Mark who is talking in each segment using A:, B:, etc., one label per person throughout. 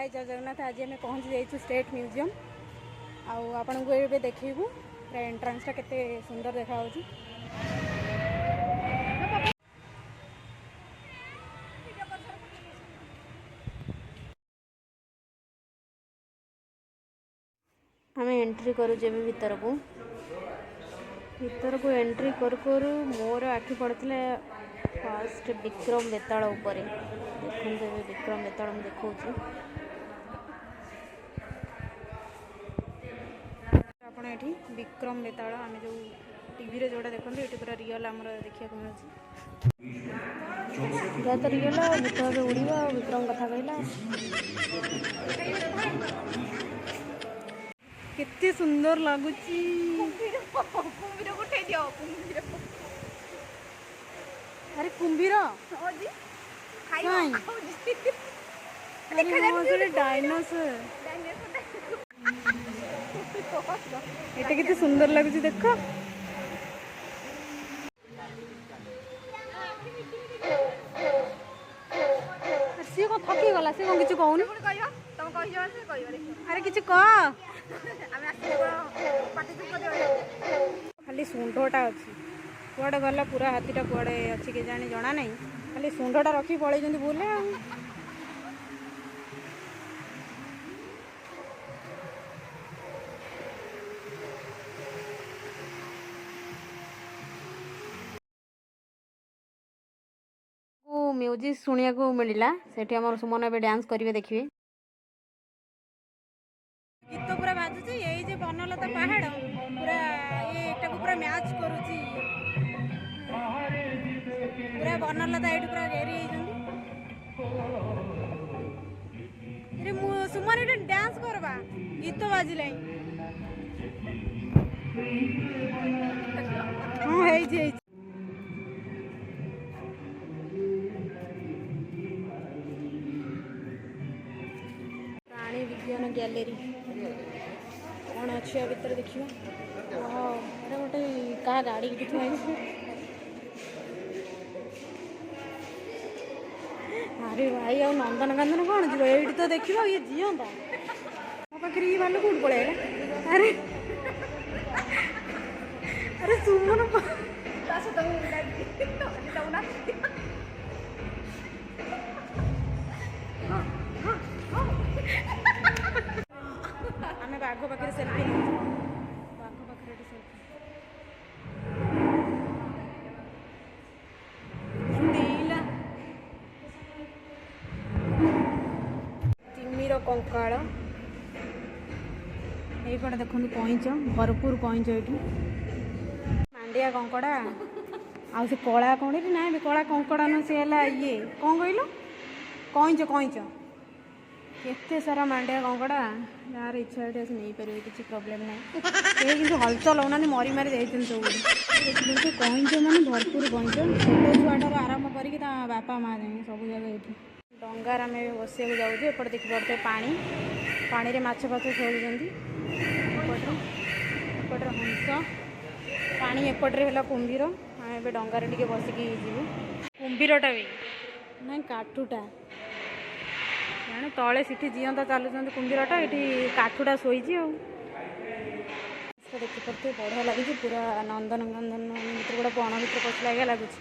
A: हाय जय जगन्नाथ। आज आम पहुँची जाइए स्टेट म्यूजियम आपन को ये देखू पूरा एंट्रांसटा केते सुंदर देखा आम एंट्री करुचे भीतर को एंट्री करू मोर आखि पड़ता फास्ट विक्रम बेताल उपरे देखते विक्रम बेताल मुझे देखा आपड़ ये विक्रम बेताल आम जो टीवी जोटा देखते ये पूरा रियल आम देखा मिलूँ तो रियल भूत भाव उड़ा विक्रम कथा कहला केते सुंदर लगुच अरे कुंभीर डायनोसर एटा केते सुंदर लगुच देख सी कौन थकी गला सी कौन किसी कहूनी अरे किसी कह खाली सुंढटा अच्छी कुआडे गला पूरा हाथीटा कुआडे अच्छी के जानी जना नहीं खाली सुंढटा रखी पलैं बुले म्यूजिक शुणा को मिलला सेठी हमर सुमन ए डांस करिवे देखिए गीत पूरा बाजुची यही जे बनलता पहाड़ पूरा ये पूरा मैच करूची पूरा बनलता ये पूरा घेरी अरे सुमन ये डांस करबा गीत बाजिले हाँ है विज्ञान गैलेरी कौन अच्छी भर देखिए अरे गोटे क्या गाड़ी थुआ अरे भाई आ नंदनकानन कौन जी ये तो देखिए ये जीवता मो पाखे ये भालू कौट पलैला अरे अरे सुमन आम बाघ पाखे सेल्फी बाघ पाखे सेल्फी तिमिर कंकाल यहीपटे देखते कईच भरपूर कईच ये मांडिया कंकड़ा आ से कला कौन ना भी कला कंकड़ा न सी है ये कौन कहल कईच कईच केते सारा मांडिया कंकड़ा यार इच्छा ये नहीं पारे किसी प्रोब्लेम ना ये कि हलचल होना मरी मारी जाइए सब कईच मैंने भरपूर कईच छोट छुआटार आरंभ करके बापा माँ जाए सब जगह ये डंगार आम बसा जाऊँ एपटे देखी पड़ते पानी पानी माछ फाछ खेलुँच एपटे हंस पानी एपटे है कुंभीर आम ए डंगार टे बसिकी जीव कुंभीरटा भी ना काठुटा जाने तले सीठी जीवंता चलुँच कुंभीरटा ये काठुटा शोची देखी पड़ते बढ़िया लगे पूरा नंदनकानन भर गोटे बण भर पशला लगुच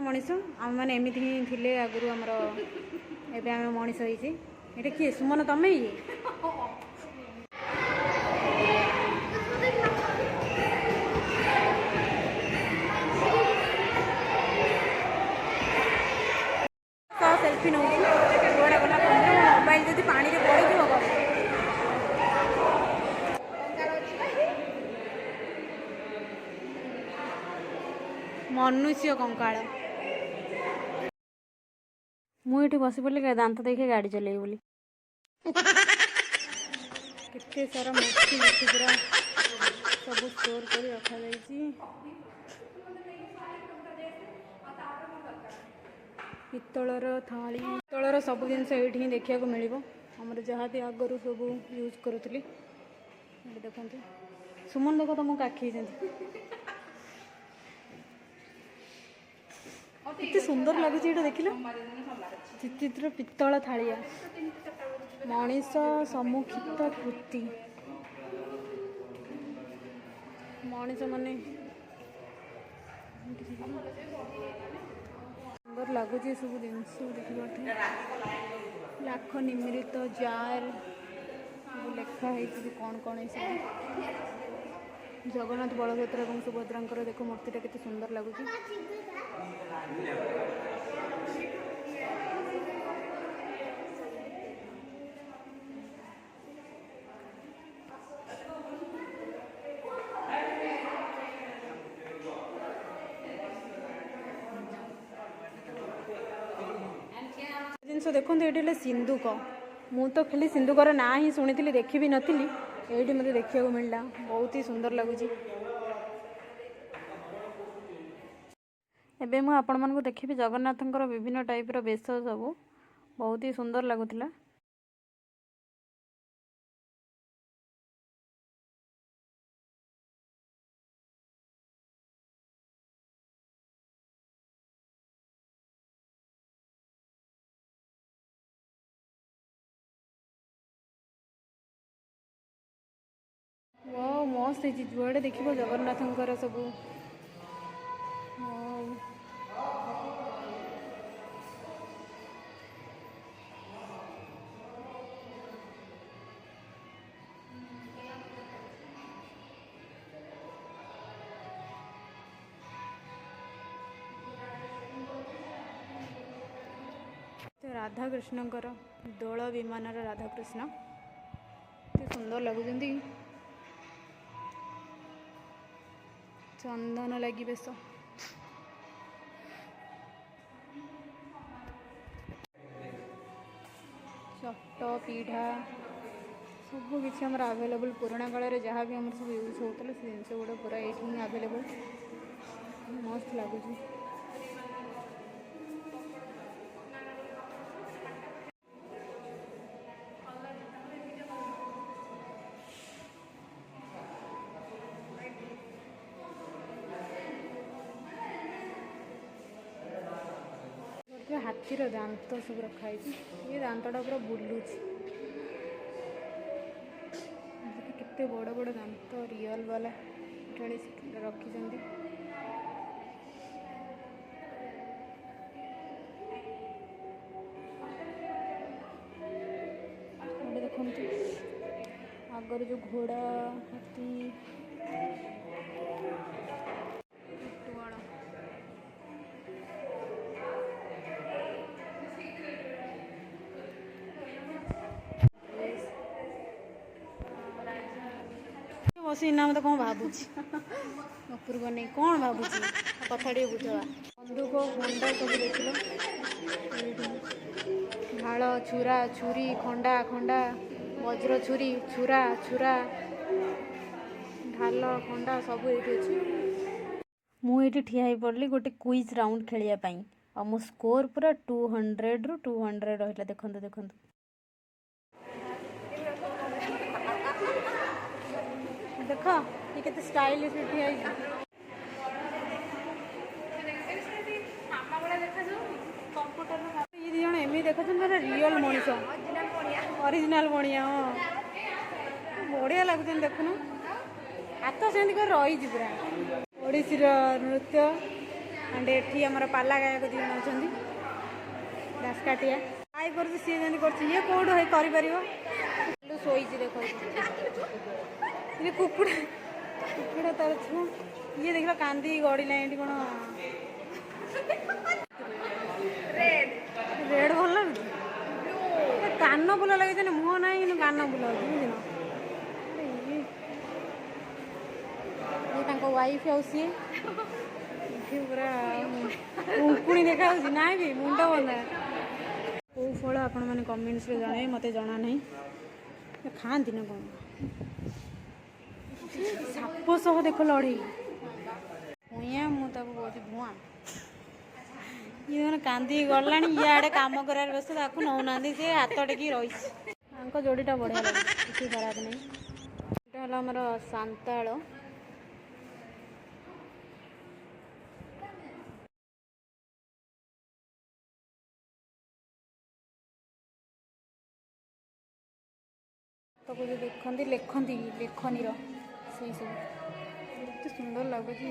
A: मनीष आम मैंने एमती ही थे आगुरी आमर एवं मनीष ये किए सुमन तमें ये सेल्फी नौ गोड़ा गला मोबाइल जब पानी में पड़ मनुष्य कंकाल मुझे बस पड़े दांत देखे गाड़ी चल बोली केते सारा मूर्ति पूरा ଷ୍ଟୋର କରି ରଖାଯାଇଛି। ପିତ୍ତଳର ଥାଳି, ପିତ୍ତଳର ସବୁ ଜିନିଷ ଏଇଠି ହିଁ ଦେଖିବାକୁ ମିଳିବ। ଆମର ଯାହା ବି ଆଗରୁ ସବୁ ୟୁଜ୍ କରୁଥିଲି। ଏଠି ଦେଖନ୍ତୁ, ସୁମନ ଦେଖ ତମକୁ କାଖେଇଛନ୍ତି। ଏତେ ସୁନ୍ଦର ଲାଗୁଛି ଏଇଟା ଦେଖିଲ। ଚିତ୍ର ପିତ୍ତଳ ଥାଳିଆ, ମଣିଷ ସମ୍ମୁଖିତ କୃତି, ମଣିଷ ମାନେ ସୁନ୍ଦର ଲାଗୁଛି ସବୁ ଜିନିଷ ଦେଖିବାକୁ। ଲାଖ ନିମିରିତ ଜାର ସବୁ ଲେଖା ହେଇଛି କ'ଣ କ'ଣ ଏସବୁ। ଜଗନ୍ନାଥ, ବଳଭଦ୍ର ଏବଂ ସୁଭଦ୍ରାଙ୍କର ଦେଖ ମୂର୍ତ୍ତିଟା କେତେ ସୁନ୍ଦର ଲାଗୁଛି। ଜିନିଷ ଦେଖନ୍ତୁ, ଏଇଠି ହେଲେ ସିନ୍ଦୁକ। ମୁଁ ତ ଖାଲି ସିନ୍ଦୁକର ନାଁ ହିଁ ଶୁଣିଥିଲି, ଦେଖି ବି ନଥିଲି। ଏଇଠି ମୋତେ ଦେଖିବାକୁ ମିଳିଲା, ବହୁତ ହି ସୁନ୍ଦର ଲାଗୁଛି। ଏବେ ମୁଁ ଆପଣମାନଙ୍କୁ ଦେଖିବି ଜଗନ୍ନାଥଙ୍କର ବିଭିନ୍ନ ଟାଇପ୍ର ବେଶ, ସବୁ ବହୁତ ହି ସୁନ୍ଦର ଲାଗୁଥିଲା। ମସ୍ତ ହେଇଛି, ଯୁଆଡ଼େ ଦେଖିବ ଜଗନ୍ନାଥଙ୍କର ସବୁ। ରାଧାକୃଷ୍ଣଙ୍କର ଦୋଳ ବିମାନର ରାଧାକୃଷ୍ଣ କେତେ ସୁନ୍ଦର ଲାଗୁଛନ୍ତି। ଚନ୍ଦନ ଲାଗି ବେଶ, ଚଟ ପିଢ଼ା ସବୁ କିଛି ଆମର ଆଭେଲେବୁଲ୍। ପୁରୁଣା କାଳରେ ଯାହା ବି ଆମର ସବୁ ୟୁଜ୍ ହେଉଥିଲା ସେ ଜିନିଷ ଗୁଡ଼ା ପୁରା ଏଇଠି ହିଁ ଆଭେଲେବୁଲ୍। ମସ୍ତ ଲାଗୁଛି। ହାତୀର ଦାନ୍ତ ସବୁ ରଖାହେଇଛି। ଏ ଦାନ୍ତଟା ପୁରା ବୁଲୁଛି। କେତେ ବଡ଼ ବଡ଼ ଦାନ୍ତ ରିଅଲ ବାଲା ଏଠାରେ ରଖିଛନ୍ତି। ଗୋଟେ ଦେଖନ୍ତୁ, ଆଗରୁ ଯେଉଁ ଘୋଡ଼ା, ହାତୀ, ବସି ନା ମତେ କ'ଣ ଭାବୁଛି, ଉପରକୁ ନେଇ କ'ଣ ଭାବୁଛି, କଥା ଟିକେ ବୁଝବା। ବନ୍ଧୁକ ଖଣ୍ଡା ସବୁ ଦେଖିଲ, ଢାଳ, ଛୁରା, ଛୁରୀ, ଖଣ୍ଡା, ବଜ୍ର ଛୁରୀ, ଛୁରା, ଢାଲ, ଖଣ୍ଡା ସବୁ ଏଇଠି ଅଛି। ମୁଁ ଏଇଠି ଠିଆ ହେଇ ପଡ଼ିଲି ଗୋଟେ କୁଇଜ୍ ରାଉଣ୍ଡ ଖେଳିବା ପାଇଁ। ଆଉ ମୋ ସ୍କୋର ପୁରା 200ରୁ 200 ରହିଲା। ଦେଖନ୍ତୁ ଦେଖ ये केते स्टाइलिश ଠିଆ ହେଇଛି। ये ଦି ଜଣ ଏମିତି ଦେଖାଯାଉଛନ୍ତି ପୁରା ରିଅଲ ମଣିଷ, ଅରିଜିନାଲ ବଣିଆ। ହଁ, ବଢ଼ିଆ ଲାଗୁଛନ୍ତି। ଦେଖୁନୁ ହାତ ସେମିତି କରି ରହିଛି ପୁରା। ଓଡ଼ିଶୀର ନୃତ୍ୟ। ଆଣ୍ଡ ଏଠି ଆମର ପାଲା ଗାୟକ ଦି ଜଣ ଅଛନ୍ତି। ଦାସକାଠିଆ ଆଇ କରୁଛି, ସିଏ ଯେମିତି କରୁଛି। ଇଏ କେଉଁଠୁ କରିପାରିବ? ଶୋଇଛି ଦେଖ। କୁକୁଡ଼ା ତାର ଛୁଆ। ଇଏ ଦେଖିଲ କାନ୍ଦି ଗଡ଼ିଲା। ଏଠି କ'ଣ ରେଡ୍ ଭଲ ଲାଗୁଛି? କାନ ଫୁଲ ଲାଗିଛି ନା, ମୁହଁ ନାହିଁ କିନ୍ତୁ କାନ ଫୁଲ ଅଛି, ବୁଝିଲ? ଇଏ ତାଙ୍କ ୱାଇଫ୍। ଆଉ ସିଏ ଏଠି ପୁରା ଉଙ୍କୁଣି ଦେଖାଯାଉଛି। ନାଇଁ ବି ମୁଣ୍ଡ ବନ୍ଧା। କେଉଁ ଫଳ ଆପଣମାନେ କମେଣ୍ଟସରେ ଜଣାଇବେ, ମୋତେ ଜଣା ନାହିଁ। ଖାଆନ୍ତି ନା କ'ଣ? ସାପ ସାପ ସହ ଦେଖ ଲଢ଼େଇ ଭୂଇଁଆ ମୁଁ ତାକୁ କହୁଛି ଭୁଆଁ। ଇଏ କାନ୍ଦିକି ଗଲାଣି, ଇଆଡ଼େ କାମ କରିବାର ବ୍ୟସ୍ତ, ତାକୁ ନେଉନାହାନ୍ତି, ସେ ହାତ ଟେକି ରହିଛି। ତାଙ୍କ ଯୋଡ଼ିଟା ବଢ଼ିଆ ଲାଗୁଛି, କିଛି ଖରାପ ନାହିଁ। ଏଇଟା ହେଲା ଆମର ସାନ୍ତାଳ। ତାକୁ ଯେଉଁ ଦେଖନ୍ତି ଲେଖନୀର ସେଇସବୁ ଏତେ ସୁନ୍ଦର ଲାଗୁଛି।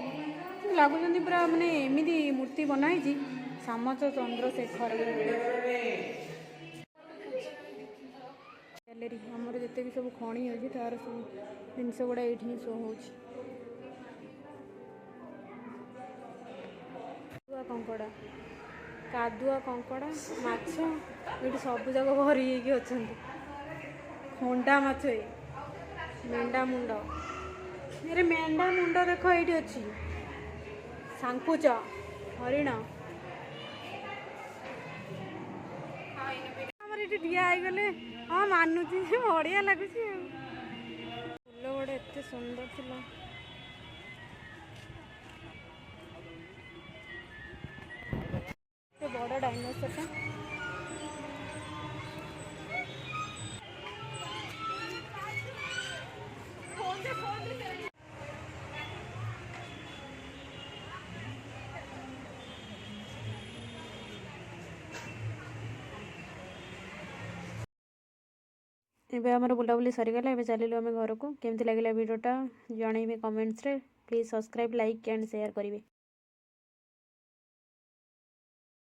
A: ଲାଗୁଛନ୍ତି ପୁରା ମାନେ ଏମିତି ମୂର୍ତ୍ତି ବନା ହେଇଛି ସାମନ୍ତ ଚନ୍ଦ୍ରଶେଖର। ଗ୍ୟାଲେରୀ ଆମର ଯେତେ ବି ସବୁ ଖଣି ଅଛି ତାର ସବୁ ଜିନିଷ ଗୁଡ଼ା ଏଇଠି ହିଁ ଶୋ ହେଉଛି। କାଦୁଆ କଙ୍କଡ଼ା ମାଛ ଏଇଠି ସବୁ ଯାକ ଭରି ହେଇକି ଅଛନ୍ତି। ଖଣ୍ଡା ମାଛ, ମେଣ୍ଢା ମୁଣ୍ଡ, ଏରେ ମେଣ୍ଢା ମୁଣ୍ଡ ଦେଖ ଏଇଠି ଅଛି। ସାଙ୍କୁଚ, ହରିଣ। ଆମର ଏଠି ଠିଆ ହେଇଗଲେ ହଁ ମାନୁଛି, ବଢ଼ିଆ ଲାଗୁଛି ଆଉ। ଫୁଲ ଗୁଡ଼ା ଏତେ ସୁନ୍ଦର ଥିଲା। ଏତେ ବଡ଼ ଡାଇନୋସରଟା। ଏବେ ଆମର ବୁଲାବୁଲି ସରିଗଲା। ଏବେ ଚାଲିଲୁ ଆମେ ଘରକୁ। କେମିତି ଲାଗିଲା ଭିଡ଼ିଓଟା ଜଣେଇବେ କମେଣ୍ଟସରେ। Please subscribe, like and share କରିବେ।